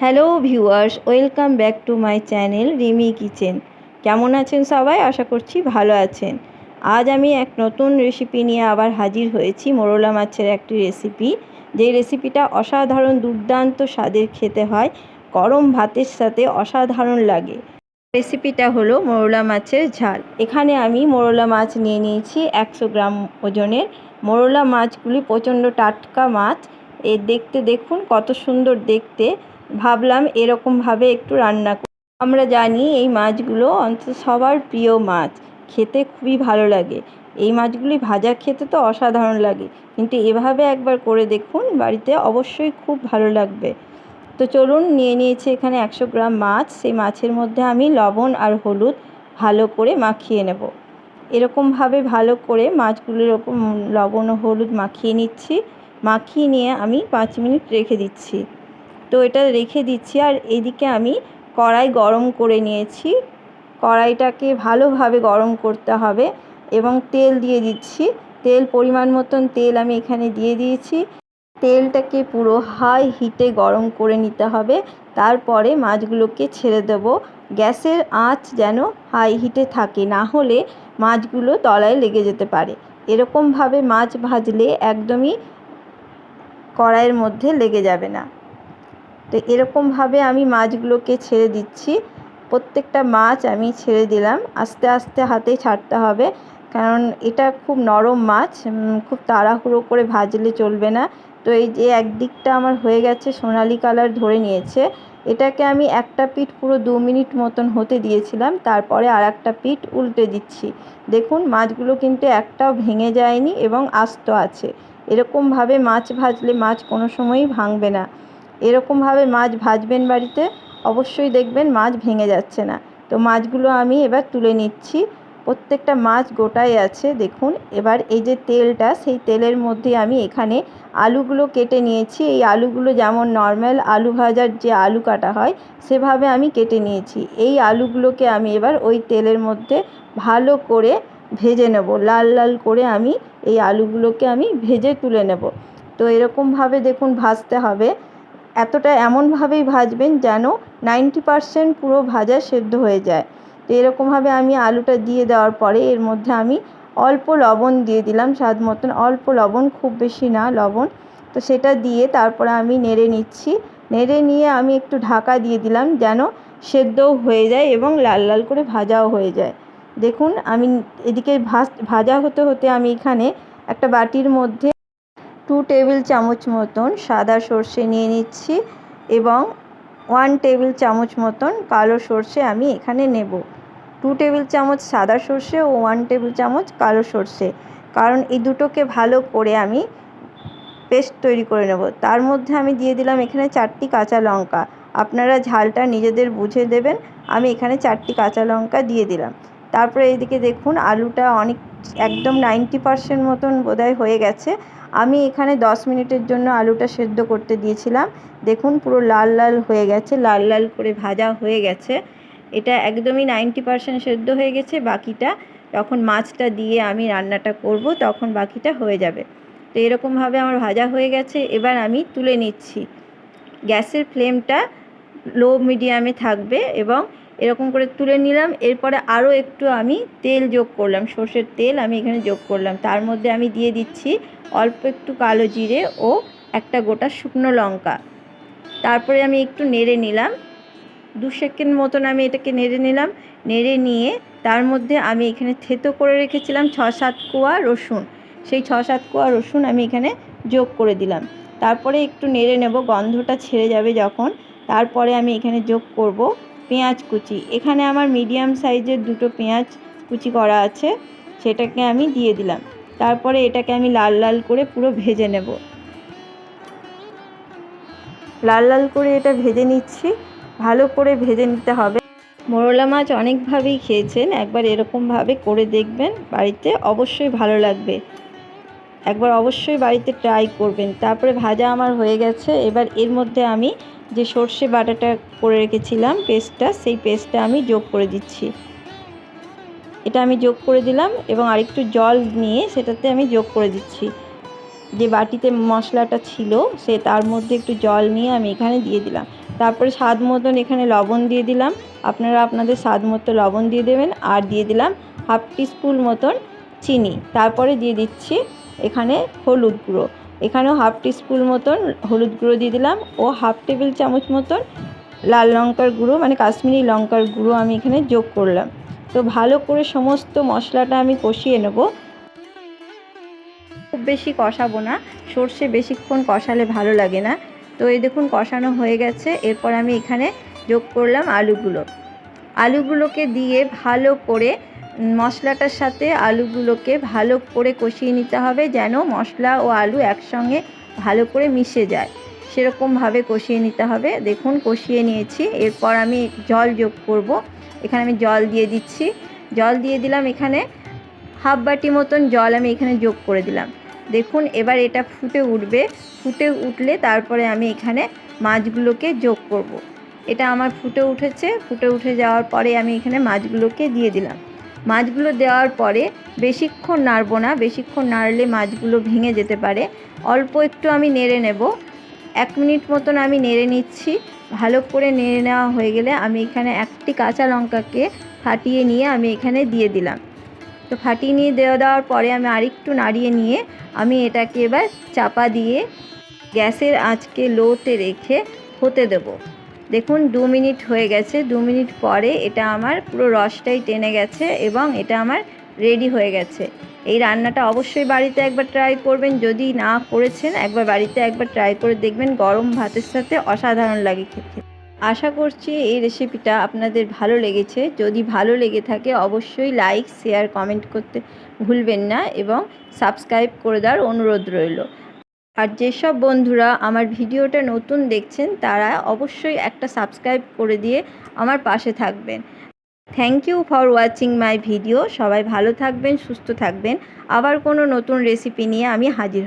Hello viewers, welcome back to my channel Rimi kitchen. কেমন আছেন সবাই? আশা করছি ভালো আছেন। আজ আমি এক নতুন রেসিপি নিয়ে আবার হাজির হয়েছি। মোরলা মাছের একটি রেসিপি, যেই রেসিপিটা অসাধারণ দুর্দান্ত স্বাদের খেতে হয়, গরম ভাতের সাথে অসাধারণ লাগে। রেসিপিটা হলো মোরলা মাছের ঝাল। এখানে আমি মোরলা মাছ নিয়ে নিয়েছি 100 গ্রাম ওজনের। মোরলা মাছগুলি প্রচণ্ড টাটকা মাছ। দেখতে দেখুন কত সুন্দর দেখতে। ভাবলাম এরকমভাবে একটু রান্না করি। আমরা জানি এই মাছগুলো অন্তত সবার প্রিয় মাছ, খেতে খুবই ভালো লাগে। এই মাছগুলি ভাজা খেতে তো অসাধারণ লাগে, কিন্তু এভাবে একবার করে দেখুন, বাড়িতে অবশ্যই খুব ভালো লাগবে। তো চলুন, নিয়ে নিয়েছি এখানে 100 গ্রাম মাছ। সেই মাছের মধ্যে আমি লবণ আর হলুদ ভালো করে মাখিয়ে নেব। এরকমভাবে ভালো করে মাছগুলির ওপর লবণ ও হলুদ মাখিয়ে নিচ্ছি। মাখিয়ে নিয়ে আমি 5 মিনিট রেখে দিচ্ছি। তো এটা রেখে দিচ্ছি, আর এদিকে আমি কড়াই গরম করে নিয়েছি। কড়াইটাকে ভালোভাবে গরম করতে হবে এবং তেল দিয়ে দিচ্ছি। তেল পরিমাণ মতন তেল আমি এখানে দিয়ে দিয়েছি। তেলটাকে পুরো হাই হিটে গরম করে নিতে হবে। তারপরে মাছগুলোকে ছেড়ে দেব। গ্যাসের আঁচ যেন হাই হিটে থাকে, না হলে মাছগুলো তলায় লেগে যেতে পারে। এরকমভাবে মাছ ভাজলে একদমই কড়াইয়ের মধ্যে লেগে যাবে না। তো এরকমভাবে আমি মাছগুলোকে ছেড়ে দিচ্ছি। প্রত্যেকটা মাছ আমি ছেড়ে দিলাম। আস্তে আস্তে হাতে ছাড়তে হবে, কারণ এটা খুব নরম মাছ, খুব তাড়াহুড়ো করে ভাজলে চলবে না। তো এই যে একদিকটা আমার হয়ে গেছে, সোনালি কালার ধরে নিয়েছে, এটাকে আমি একটা পিঠ পুরো 2 মিনিট মতন হতে দিয়েছিলাম। তারপরে আর একটা পিঠ উল্টে দিচ্ছি। দেখুন মাছগুলো কিন্তু একটাও ভেঙে যায়নি এবং আস্ত আছে। এরকমভাবে মাছ ভাজলে মাছ কোনো সময়ই ভাঙবে না। এরকমভাবে মাছ ভাজবেন বাড়িতে, অবশ্যই দেখবেন মাছ ভেঙে যাচ্ছে না। তো মাছগুলো আমি এবার তুলে নিচ্ছি। প্রত্যেকটা মাছ গোটাই আছে দেখুন। এবার এই যে তেলটা, সেই তেলের মধ্যে আমি এখানে আলুগুলো কেটে নিয়েছি। এই আলুগুলো যেমন নর্মাল আলু ভাজার যে আলু কাটা হয়, সেভাবে আমি কেটে নিয়েছি। এই আলুগুলোকে আমি এবার ওই তেলের মধ্যে ভালো করে ভেজে নেব। লাল লাল করে আমি এই আলুগুলোকে আমি ভেজে তুলে নেব। তো এরকমভাবে দেখুন ভাজতে হবে। এতটা এমনভাবেই ভাজবেন যেন 90% পুরো ভাজা সেদ্ধ হয়ে যায়। তো এরকমভাবে আমি আলুটা দিয়ে দেওয়ার পরে এর মধ্যে আমি অল্প লবণ দিয়ে দিলাম, স্বাদ মতন। অল্প লবণ, খুব বেশি না লবণ। তো সেটা দিয়ে তারপরে আমি নেড়ে নিচ্ছি। নেড়ে নিয়ে আমি একটু ঢাকা দিয়ে দিলাম যেন সেদ্ধও হয়ে যায় এবং লাল লাল করে ভাজাও হয়ে যায়। দেখুন আমি এদিকে ভাজা হতে হতে আমি এখানে একটা বাটির মধ্যে 2 টেবিল চামচ মতন সাদা সর্ষে নিয়ে নিচ্ছি এবং 1 টেবিল চামচ মতন কালো সর্ষে আমি এখানে নেব। 2 টেবিল চামচ সাদা সর্ষে ও 1 টেবিল চামচ কালো সর্ষে, কারণ এই দুটোকে ভালো করে আমি পেস্ট তৈরি করে নেব। তার মধ্যে আমি দিয়ে দিলাম এখানে 4টি কাঁচা লঙ্কা। আপনারা ঝালটা নিজেদের বুঝে দেবেন। আমি এখানে 4টি কাঁচা লঙ্কা দিয়ে দিলাম। তারপরে এইদিকে দেখুন আলুটা একদম 90% মতন বোধহয় হয়ে গেছে। আমি এখানে 10 মিনিটের জন্য আলুটা সেদ্ধ করতে দিয়েছিলাম। দেখুন পুরো লাল লাল হয়ে গেছে, লাল লাল করে ভাজা হয়ে গেছে। এটা একদমই 90% সেদ্ধ হয়ে গেছে। বাকিটা যখন মাছটা দিয়ে আমি রান্নাটা করব, তখন বাকিটা হয়ে যাবে। তো এরকমভাবে আমার ভাজা হয়ে গেছে। এবার আমি তুলে নিচ্ছি। গ্যাসের ফ্লেমটা লো মিডিয়ামে থাকবে এবং এরকম করে তুলে নিলাম। এরপরে আরও একটু আমি তেল যোগ করলাম, সর্ষের তেল আমি এখানে যোগ করলাম। তার মধ্যে আমি দিয়ে দিচ্ছি অল্প একটু কালো জিরে ও একটা গোটা শুকনো লঙ্কা। তারপরে আমি একটু নেড়ে নিলাম, 2 সেকেন্ড মতন আমি এটাকে নেড়ে নিলাম। নেড়ে নিয়ে তার মধ্যে আমি এখানে থেতো করে রেখেছিলাম 6-7 কোয়া রসুন। সেই 6-7 কোয়া রসুন আমি এখানে যোগ করে দিলাম। তারপরে একটু নেড়ে নেব, গন্ধটা ছেড়ে যাবে যখন। তারপরে আমি এখানে যোগ করব পেঁয়াজ কুচি। এখানে আমার মিডিয়াম সাইজের 2টো পেঁয়াজ কুচি করা আছে, সেটাকে আমি দিয়ে দিলাম। তারপরে এটাকে আমি লাল লাল করে পুরো ভেজে নেব। লাল লাল করে এটা ভেজে নিচ্ছি, ভালো করে ভেজে নিতে হবে। মোরলা মাছ অনেকভাবেই খেয়েছেন, একবার এরকমভাবে করে দেখবেন, বাড়িতে অবশ্যই ভালো লাগবে। একবার অবশ্যই বাড়িতে ট্রাই করবেন। তারপরে ভাজা আমার হয়ে গেছে। এবার এর মধ্যে আমি যে সর্ষে বাটাটা করে রেখেছিলাম পেস্টটা, সেই পেস্টটা আমি যোগ করে দিচ্ছি। এটা আমি যোগ করে দিলাম এবং আরেকটু জল নিয়ে সেটাতে আমি যোগ করে দিচ্ছি। যে বাটিতে মশলাটা ছিল তার মধ্যে একটু জল নিয়ে আমি এখানে দিয়ে দিলাম। তারপরে স্বাদ মতন এখানে লবণ দিয়ে দিলাম, আপনারা আপনাদের স্বাদ মতো লবণ দিয়ে দেবেন। আর দিয়ে দিলাম হাফ টিস্পুন মতন চিনি। তারপরে দিয়ে দিচ্ছি এখানে হলুদ গুঁড়ো, এখানেও হাফ টিস্পুন মতন হলুদ গুঁড়ো দিয়ে দিলাম ও হাফ টেবিল চামচ মতন লাল লঙ্কার গুঁড়ো মানে কাশ্মীরি লঙ্কার গুঁড়ো আমি এখানে যোগ করলাম। তো ভালো করে সমস্ত মশলাটা আমি কষিয়ে নেব। খুব বেশি কষাবো না, সর্ষে বেশিক্ষণ কষালে ভালো লাগে না। তো এই দেখুন কষানো হয়ে গেছে। এরপর আমি এখানে যোগ করলাম আলুগুলোকে দিয়ে ভালো করে মশলাটার সাথে আলুগুলোকে ভালো করে কষিয়ে নিতে হবে, যেন মশলা ও আলু একসঙ্গে ভালো করে মিশে যায়, সেরকমভাবে কষিয়ে নিতে হবে। দেখুন কষিয়ে নিয়েছি। এরপর আমি জল যোগ করব। এখানে আমি জল দিয়ে দিচ্ছি। জল দিয়ে দিলাম, এখানে হাফ বাটি মতন জল আমি এখানে যোগ করে দিলাম। দেখুন এবার এটা ফুটে উঠবে, ফুটে উঠলে তারপরে আমি এখানে মাছগুলোকে যোগ করব। এটা আমার ফুটে উঠেছে, ফুটে উঠে যাওয়ার পরে আমি এখানে মাছগুলোকে দিয়ে দিলাম। মাছগুলো দেওয়ার পরে বেশিক্ষণ নাড়বো না, বেশিক্ষণ নাড়লে মাছগুলো ভেঙে যেতে পারে। অল্প একটু আমি নেড়ে নেব, 1 মিনিট মতন আমি নেড়ে নিচ্ছি। ভালো করে নেড়ে নেওয়া হয়ে গেলে আমি এখানে একটি কাঁচা লঙ্কাকে ফাটিয়ে নিয়ে আমি এখানে দিয়ে দিলাম। তো ফাটিয়ে নিয়ে দেওয়ার পরে আমি আরেকটু নাড়িয়ে নিয়ে আমি এটাকে এবার চাপা দিয়ে গ্যাসের আঁচকে লোতে রেখে হতে দেব। দেখুন 2 মিনিট হয়ে গেছে। 2 মিনিট পরে এটা আমার পুরো রসটাই টেনে গেছে এবং এটা আমার রেডি হয়ে গেছে। এই রান্নাটা অবশ্যই বাড়িতে একবার ট্রাই করবেন, যদি না করেছেন একবার বাড়িতে একবার ট্রাই করে দেখবেন, গরম ভাতের সাথে অসাধারণ লাগে খেতে। আশা করছি এই রেসিপিটা আপনাদের ভালো লেগেছে। যদি ভালো লেগে থাকে অবশ্যই লাইক, শেয়ার, কমেন্ট করতে ভুলবেন না এবং সাবস্ক্রাইব করে দেওয়ার অনুরোধ রইল। আর যেসব বন্ধুরা আমার ভিডিওটা নতুন দেখছেন তারা অবশ্যই একটা সাবস্ক্রাইব করে দিয়ে আমার পাশে থাকবেন। Thank you for watching my video. সবাই ভালো থাকবেন, সুস্থ থাকবেন। আবার কোনো নতুন রেসিপি নিয়ে আমি হাজির।